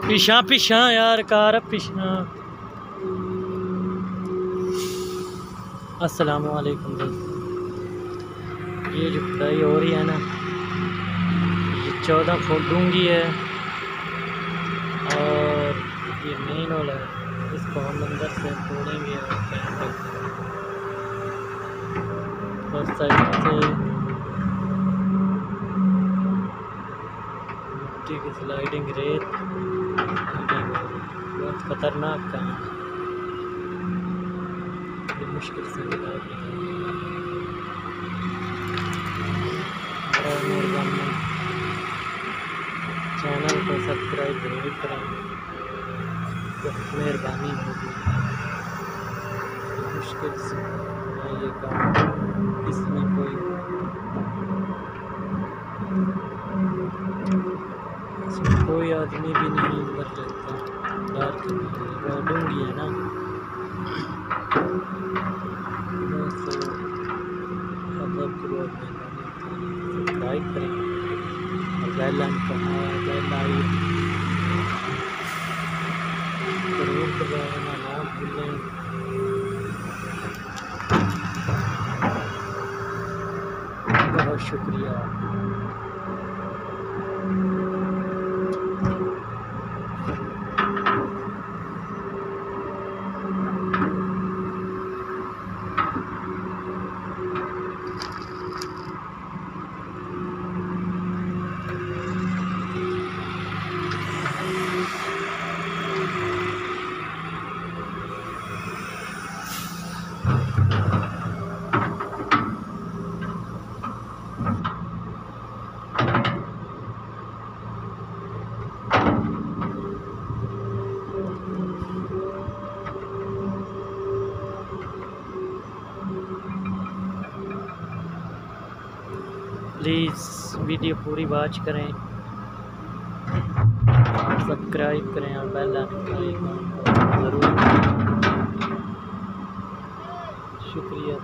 पिछा पिछा यार कार पिछा। अस्सलामु अलैकुम भाई। ये जो खुदाई हो रही है ना, ये 14 फुट डूंगी है और ये मेन होल है। इसको हम अंदर से तोड़ेंगे और साइड से मिट्टी की स्लाइडिंग रेत बहुत खतरनाक काम है, ये मुश्किल से निकालना है। और मेहरबानी चैनल को सब्सक्राइब जरूर करें, तो मेहरबानी होगी। मुश्किल से मैं ये काम, इसमें कोई आदमी भी नहीं उतर रहता। डूंगी है ना, सब्सक्राइब करें और बेल आइकन जरूर दबाना ना भूलें। बहुत शुक्रिया। प्लीज़ वीडियो पूरी वॉच करें, सब्सक्राइब करें और बेल आइकन ज़रूर। शुक्रिया।